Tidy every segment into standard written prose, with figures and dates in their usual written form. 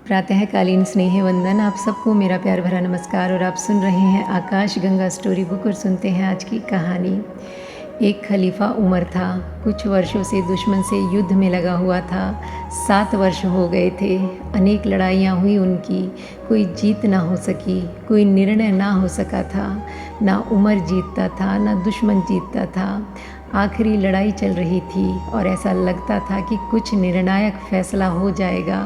प्रातःकालीन स्नेह वंदन। आप सबको मेरा प्यार भरा नमस्कार। और आप सुन रहे हैं आकाश गंगा स्टोरी बुक और सुनते हैं आज की कहानी। एक खलीफा उमर था, कुछ वर्षों से दुश्मन से युद्ध में लगा हुआ था। 7 वर्ष हो गए थे। अनेक लड़ाइयाँ हुई उनकी, कोई जीत ना हो सकी, कोई निर्णय ना हो सका था। ना उमर जीतता था, ना दुश्मन जीतता था। आखिरी लड़ाई चल रही थी और ऐसा लगता था कि कुछ निर्णायक फैसला हो जाएगा।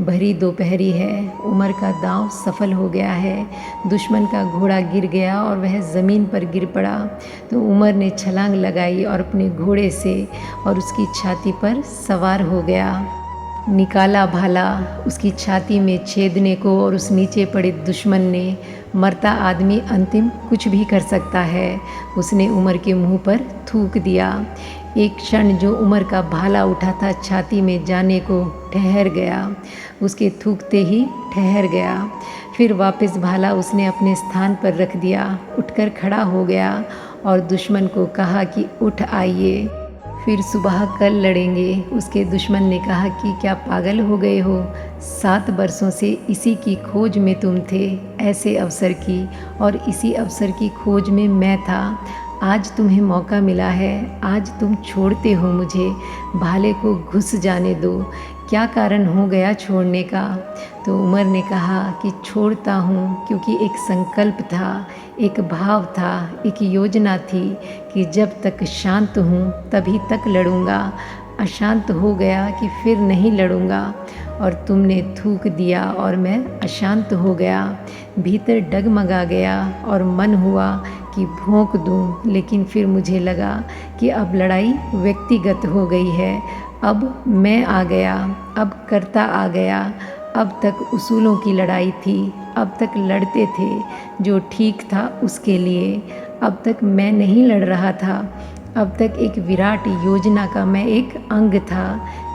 भरी दोपहरी है, उमर का दांव सफल हो गया है। दुश्मन का घोड़ा गिर गया और वह ज़मीन पर गिर पड़ा। तो उमर ने छलांग लगाई और अपने घोड़े से और उसकी छाती पर सवार हो गया। निकाला भाला उसकी छाती में छेदने को और उस नीचे पड़े दुश्मन ने। मरता आदमी अंतिम कुछ भी कर सकता है। उसने उमर के मुंह पर थूक दिया। एक क्षण जो उमर का भाला उठा था छाती में जाने को ठहर गया, उसके थूकते ही ठहर गया। फिर वापस भाला उसने अपने स्थान पर रख दिया, उठकर खड़ा हो गया और दुश्मन को कहा कि उठ आइए, फिर सुबह कल लड़ेंगे। उसके दुश्मन ने कहा कि क्या पागल हो गए हो? 7 वर्षों से इसी की खोज में तुम थे, ऐसे अवसर की, और इसी अवसर की खोज में मैं था। आज तुम्हें मौका मिला है, आज तुम छोड़ते हो मुझे। भाले को घुस जाने दो। क्या कारण हो गया छोड़ने का? तो उमर ने कहा कि छोड़ता हूँ क्योंकि एक संकल्प था, एक भाव था, एक योजना थी कि जब तक शांत हूँ तभी तक लड़ूंगा। अशांत हो गया कि फिर नहीं लड़ूंगा। और तुमने थूक दिया और मैं अशांत हो गया। भीतर डगमगा गया और मन हुआ कि भोंक दूं, लेकिन फिर मुझे लगा कि अब लड़ाई व्यक्तिगत हो गई है। अब मैं आ गया, अब कर्ता आ गया। अब तक उसूलों की लड़ाई थी, अब तक लड़ते थे जो ठीक था उसके लिए। अब तक मैं नहीं लड़ रहा था, अब तक एक विराट योजना का मैं एक अंग था।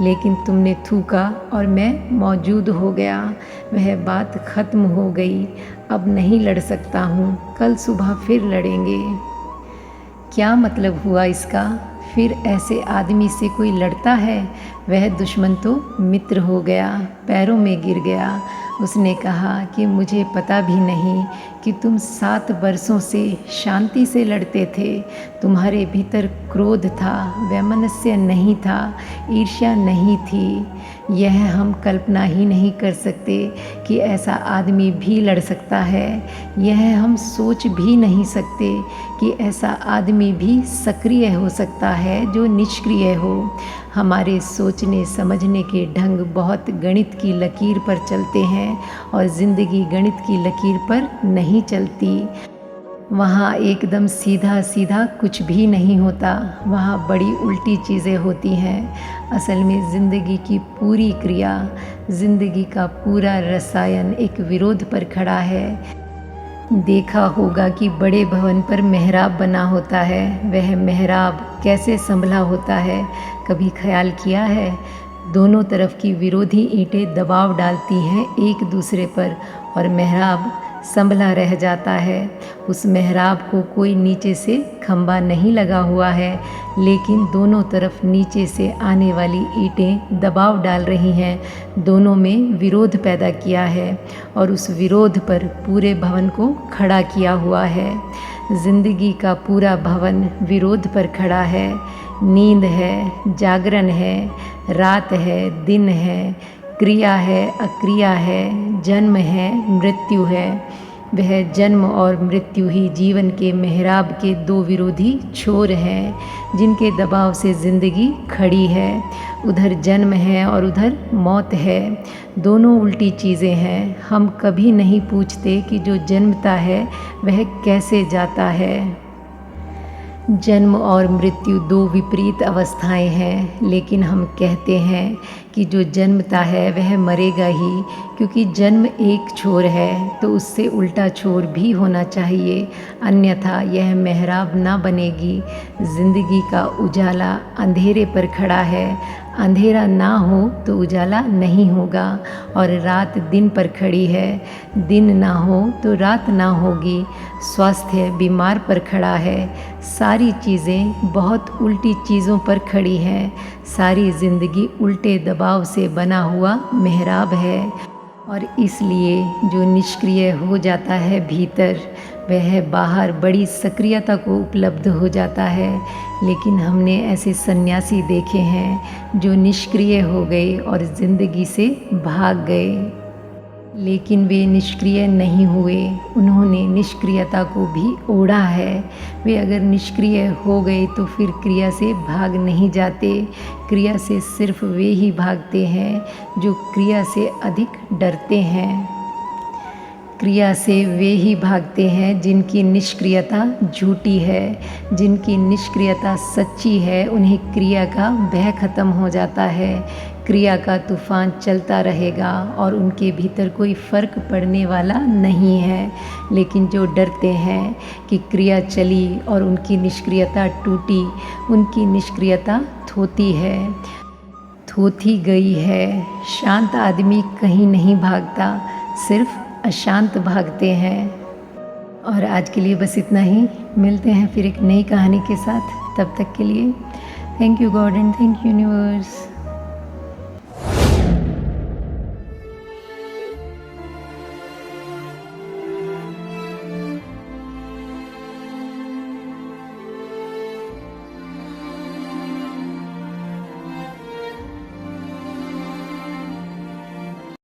लेकिन तुमने थूका और मैं मौजूद हो गया। वह बात ख़त्म हो गई। अब नहीं लड़ सकता हूँ, कल सुबह फिर लड़ेंगे। क्या मतलब हुआ इसका? फिर ऐसे आदमी से कोई लड़ता है? वह दुश्मन तो मित्र हो गया, पैरों में गिर गया। उसने कहा कि मुझे पता भी नहीं कि तुम 7 वर्षों से शांति से लड़ते थे। तुम्हारे भीतर क्रोध था, वैमनस्य नहीं था, ईर्ष्या नहीं थी। यह हम कल्पना ही नहीं कर सकते कि ऐसा आदमी भी लड़ सकता है। यह हम सोच भी नहीं सकते कि ऐसा आदमी भी सक्रिय हो सकता है जो निष्क्रिय हो। हमारे सोचने समझने के ढंग बहुत गणित की लकीर पर चलते हैं और ज़िंदगी गणित की लकीर पर नहीं चलती। वहाँ एकदम सीधा सीधा कुछ भी नहीं होता, वहाँ बड़ी उल्टी चीज़ें होती हैं। असल में ज़िंदगी की पूरी क्रिया, ज़िंदगी का पूरा रसायन एक विरोध पर खड़ा है। देखा होगा कि बड़े भवन पर मेहराब बना होता है, वह मेहराब कैसे संभला होता है? कभी ख्याल किया है? दोनों तरफ की विरोधी ईंटें दबाव डालती हैं एक दूसरे पर और मेहराब संभला रह जाता है। उस मेहराब को कोई नीचे से खंभा नहीं लगा हुआ है, लेकिन दोनों तरफ नीचे से आने वाली ईंटें दबाव डाल रही हैं। दोनों में विरोध पैदा किया है और उस विरोध पर पूरे भवन को खड़ा किया हुआ है। जिंदगी का पूरा भवन विरोध पर खड़ा है। नींद है, जागरण है, रात है, दिन है, क्रिया है, अक्रिया है, जन्म है, मृत्यु है। वह जन्म और मृत्यु ही जीवन के मेहराब के 2 विरोधी छोर हैं, जिनके दबाव से ज़िंदगी खड़ी है। उधर जन्म है और उधर मौत है। दोनों उल्टी चीज़ें हैं। हम कभी नहीं पूछते कि जो जन्मता है वह कैसे जाता है। जन्म और मृत्यु 2 विपरीत अवस्थाएं हैं, लेकिन हम कहते हैं कि जो जन्मता है वह मरेगा ही, क्योंकि जन्म एक छोर है तो उससे उल्टा छोर भी होना चाहिए, अन्यथा यह मेहराब ना बनेगी। जिंदगी का उजाला अंधेरे पर खड़ा है। अंधेरा ना हो तो उजाला नहीं होगा, और रात दिन पर खड़ी है। दिन ना हो तो रात ना होगी। स्वास्थ्य बीमार पर खड़ा है। सारी चीज़ें बहुत उल्टी चीज़ों पर खड़ी हैं। सारी ज़िंदगी उल्टे दबाव से बना हुआ मेहराब है। और इसलिए जो निष्क्रिय हो जाता है भीतर, वह बाहर बड़ी सक्रियता को उपलब्ध हो जाता है। लेकिन हमने ऐसे सन्यासी देखे हैं जो निष्क्रिय हो गए और ज़िंदगी से भाग गए, लेकिन वे निष्क्रिय नहीं हुए, उन्होंने निष्क्रियता को भी ओढ़ा है। वे अगर निष्क्रिय हो गए तो फिर क्रिया से भाग नहीं जाते। क्रिया से सिर्फ वे ही भागते हैं जो क्रिया से अधिक डरते हैं। क्रिया से वे ही भागते हैं जिनकी निष्क्रियता झूठी है। जिनकी निष्क्रियता सच्ची है, उन्हें क्रिया का भय खत्म हो जाता है। क्रिया का तूफान चलता रहेगा और उनके भीतर कोई फ़र्क पड़ने वाला नहीं है। लेकिन जो डरते हैं कि क्रिया चली और उनकी निष्क्रियता टूटी, उनकी निष्क्रियता थोती है, थोथी गई है। शांत आदमी कहीं नहीं भागता, सिर्फ अशांत भागते हैं। और आज के लिए बस इतना ही। मिलते हैं फिर एक नई कहानी के साथ। तब तक के लिए thank you God and thank you universe.